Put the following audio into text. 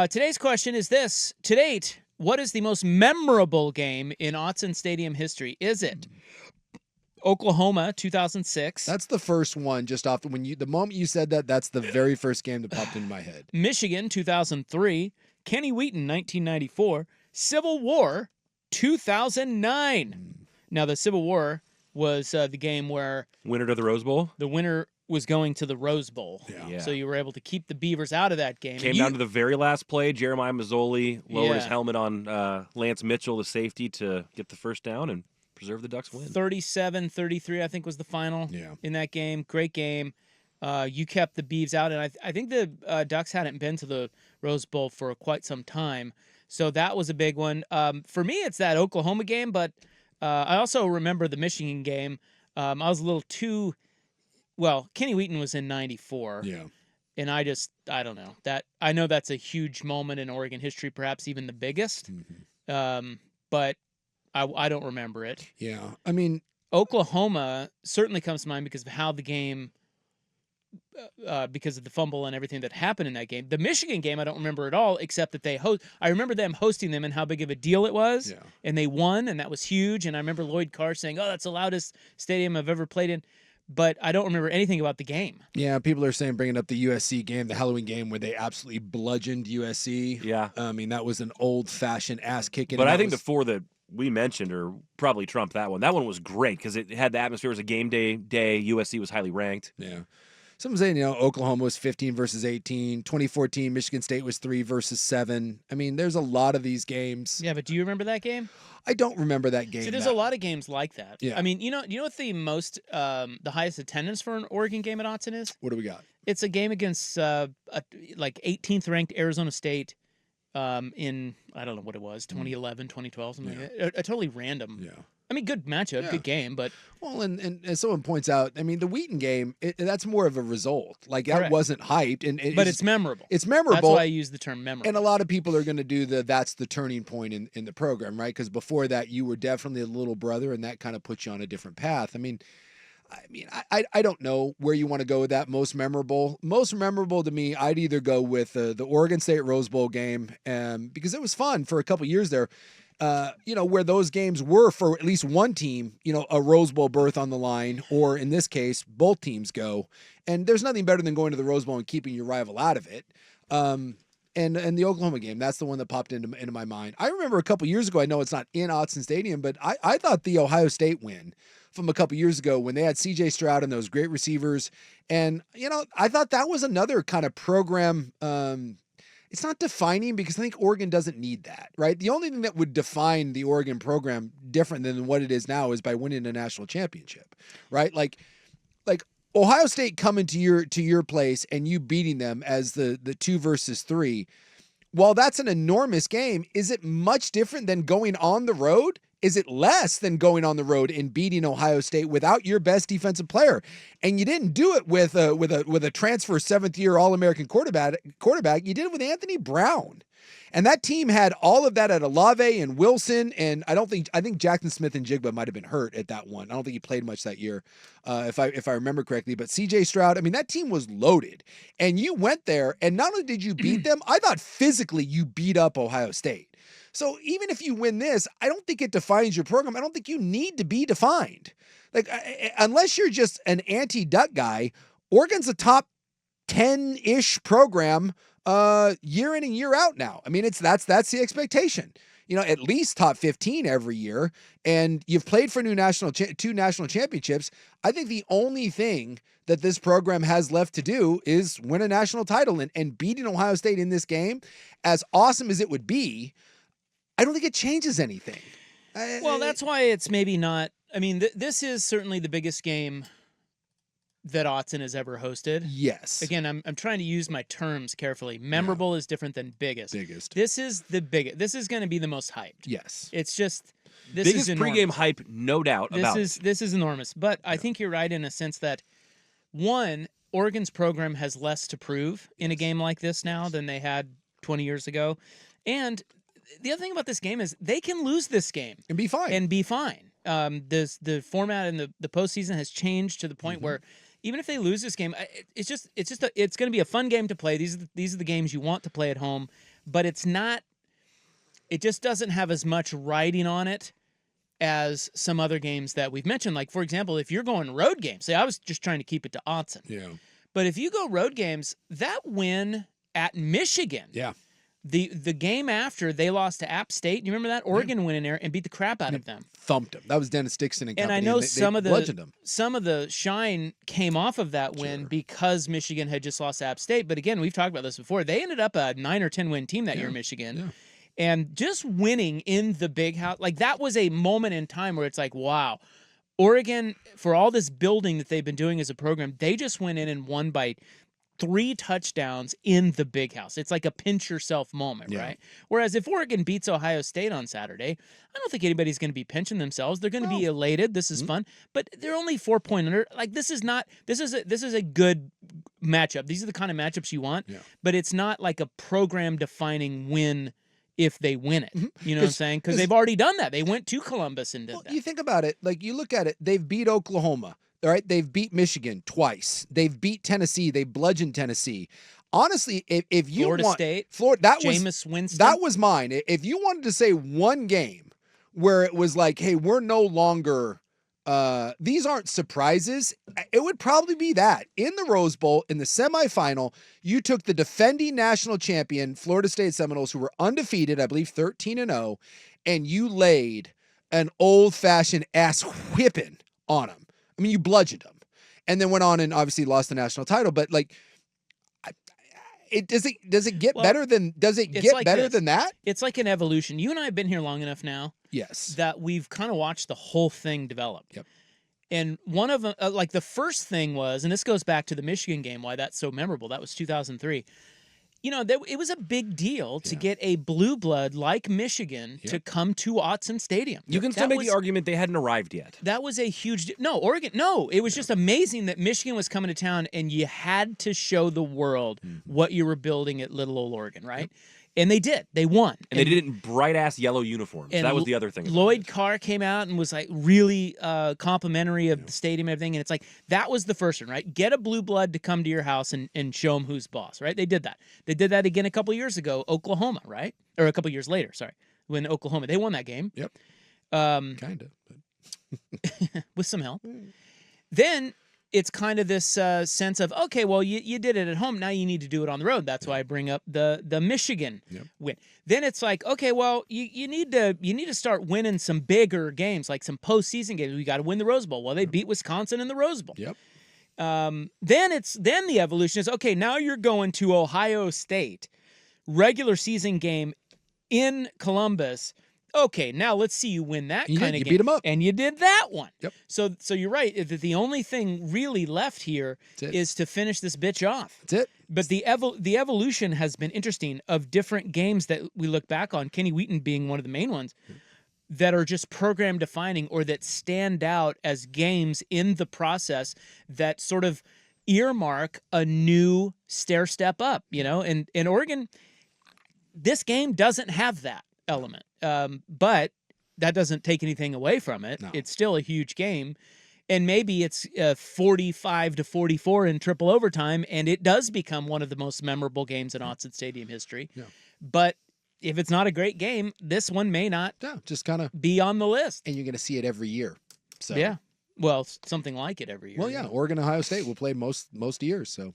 Today's question is this. To date, what is the most memorable game in Autzen Stadium history? Is it Oklahoma 2006? That's the first one just off the moment you said that, that's the very first game that popped into my head. Michigan 2003, Kenny Wheaton 1994, Civil War 2009. Now the Civil War was the game where Winner to the Rose Bowl? the winner was going to the Rose Bowl. Yeah. So you were able to keep the Beavers out of that game. Came down to the very last play. Jeremiah Mazzoli lowered his Yeah. helmet on Lance Mitchell, the safety, to get the first down and preserve the Ducks' win. 37-33, I think, was the final in that game. Great game. You kept the Beavs out, and I think the Ducks hadn't been to the Rose Bowl for quite some time. So that was a big one. For me, it's that Oklahoma game, but I also remember the Michigan game. I was a little too... Well, Kenny Wheaton was in 94. Yeah. And I don't know. I know that's a huge moment in Oregon history, perhaps even the biggest. But I don't remember it. Yeah. I mean, Oklahoma certainly comes to mind because of how the game, because of the fumble and everything that happened in that game. The Michigan game, I don't remember at all, except that I remember them hosting them and how big of a deal it was. Yeah. And they won, and that was huge. And I remember Lloyd Carr saying, "Oh, that's the loudest stadium I've ever played in." But I don't remember anything about the game. Yeah, people are saying bringing up the USC game, the Halloween game where they absolutely bludgeoned USC. Yeah. I mean, that was an old-fashioned ass-kicking. But I think the four that we mentioned are probably trumped that one. That one was great because it had the atmosphere. It was a game day. USC was highly ranked. Yeah. Someone's saying, Oklahoma was 15 versus 18. 2014, Michigan State was 3 versus 7. I mean, there's a lot of these games. Yeah, but do you remember that game? I don't remember that game. See, there's a lot of games like that. Yeah. I mean, you know what the highest attendance for an Oregon game at Autzen is? What do we got? It's a game against like 18th ranked Arizona State in, I don't know what it was, 2011, 2012, something like that. A totally random. Yeah. I mean, good matchup, good game, but... Well, and as someone points out, I mean, the Wheaton game, that's more of a result. Like, that Correct. wasn't hyped. But it's memorable. It's memorable. That's why I use the term memorable. And a lot of people are going to do that's the turning point in the program, right? Because before that, you were definitely a little brother, and that kind of puts you on a different path. I mean, I don't know where you want to go with that. Most memorable to me, I'd either go with the Oregon State Rose Bowl game, because it was fun for a couple years there. Where those games were for at least one team, a Rose Bowl berth on the line, or in this case, both teams go. And there's nothing better than going to the Rose Bowl and keeping your rival out of it. And the Oklahoma game, that's the one that popped into my mind. I remember a couple years ago, I know it's not in Autzen Stadium, but I thought the Ohio State win from a couple years ago when they had C.J. Stroud and those great receivers. And, I thought that was another kind of program. It's not defining because I think Oregon doesn't need that, right? The only thing that would define the Oregon program different than what it is now is by winning a national championship, right? Like Ohio State coming to your place and you beating them as the 2 versus 3. While that's an enormous game, is it much different than going on the road? Is it less than going on the road and beating Ohio State without your best defensive player? And you didn't do it with a transfer 7th-year All-American quarterback. You did it with Anthony Brown. And that team had all of that at Olave and Wilson, and I think Jackson Smith and Jigba might have been hurt at that one. I don't think he played much that year, if I remember correctly. But C.J. Stroud, I mean, that team was loaded. And you went there, and not only did you beat them, I thought physically you beat up Ohio State. So even if you win this, I don't think it defines your program. I don't think you need to be defined. Like, unless you're just an anti-Duck guy, Oregon's a top 10-ish program year in and year out now. I mean, that's the expectation. At least top 15 every year, and you've played for two national championships. I think the only thing that this program has left to do is win a national title, and beating Ohio State in this game, as awesome as it would be, I don't think it changes anything. Well, that's why it's maybe not. I mean, this is certainly the biggest game that Autzen has ever hosted. Yes. Again, I'm trying to use my terms carefully. Memorable is different than biggest. Biggest. This is the biggest. This is going to be the most hyped. Yes. It's just this biggest is pregame hype, no doubt about it. This is enormous. But I think you're right in a sense that one, Oregon's program has less to prove in a game like this now than they had 20 years ago, and the other thing about this game is they can lose this game and be fine. The format and the postseason has changed to the point where even if they lose this game, it's going to be a fun game to play. These are the games you want to play at home. but it's not. It just doesn't have as much riding on it as some other games that we've mentioned. Like, for example, if you're going road games, say I was just trying to keep it to Autzen. Yeah. But if you go road games, that win at Michigan. Yeah. The game after they lost to App State, you remember that? Oregon went in there and beat the crap out of them. Thumped them. That was Dennis Dixon and company. And I know they some of the shine came off of that win because Michigan had just lost to App State. But again, we've talked about this before. They ended up a 9 or 10 win team that year, Michigan. Yeah. And just winning in the big house, like that was a moment in time where it's like, wow, Oregon, for all this building that they've been doing as a program, they just went in and won by 3 touchdowns in the big house. It's like a pinch yourself moment, right? Whereas if Oregon beats Ohio State on Saturday, I don't think anybody's going to be pinching themselves. They're going to be elated. This is fun, but they're only 4-point under. Like this is a good matchup. These are the kind of matchups you want, but it's not like a program defining win if they win it. You know what I'm saying? Because they've already done that. They went to Columbus and did that. You think about it, like you look at it, they've beat Oklahoma. All right, they've beat Michigan twice. They've beat Tennessee. They bludgeoned Tennessee. Honestly, if you Florida want State, Jameis Winston, that was mine. If you wanted to say one game where it was like, hey, we're no longer these aren't surprises, it would probably be that. In the Rose Bowl, in the semifinal, you took the defending national champion Florida State Seminoles, who were undefeated, I believe 13-0, and you laid an old-fashioned ass whipping on them. I mean, you bludgeoned them, and then went on and obviously lost the national title. But like, does it get better than than that? It's like an evolution. You and I have been here long enough now. Yes, that we've kind of watched the whole thing develop. Yep. And one of them, like the first thing was, and this goes back to the Michigan game, why that's so memorable. That was 2003. You know, it was a big deal to get a blue blood like Michigan to come to Autzen Stadium. You can still make the argument they hadn't arrived yet. That was a huge no, Oregon. No, it was just amazing that Michigan was coming to town, and you had to show the world what you were building at Little Old Oregon, right? Yep. And they did. They won. And they did it in bright-ass yellow uniforms. That was the other thing. Lloyd Carr came out and was like really complimentary of the stadium and everything. And it's like, that was the first one, right? Get a blue blood to come to your house and show them who's boss, right? They did that. They did that again a couple years ago, Oklahoma, right? Or a couple years later, sorry. When Oklahoma, they won that game. Yep. Kind of. With some help. Then it's kind of this sense of, okay, well, you did it at home. Now you need to do it on the road. That's why I bring up the Michigan win. Then it's like, okay, well, you need to start winning some bigger games, like some postseason games. We got to win the Rose Bowl. Well, they beat Wisconsin in the Rose Bowl. Yep. Then the evolution is, okay, now you're going to Ohio State, regular season game in Columbus. Okay, now let's see you win that kind of game. You beat them up. And you did that one. Yep. So you're right. That the only thing really left here is to finish this bitch off. That's it. But the evolution has been interesting of different games that we look back on, Kenny Wheaton being one of the main ones, that are just program defining or that stand out as games in the process that sort of earmark a new stair step up, you know? And Oregon, this game doesn't have that element. But that doesn't take anything away from it. No. It's still a huge game. And maybe it's 45-44 in triple overtime, and it does become one of the most memorable games in Autzen Stadium history. Yeah. But if it's not a great game, this one may not just kind of be on the list. And you're going to see it every year. So yeah. Well, something like it every year. Well, yeah. Oregon, Ohio State will play most years. So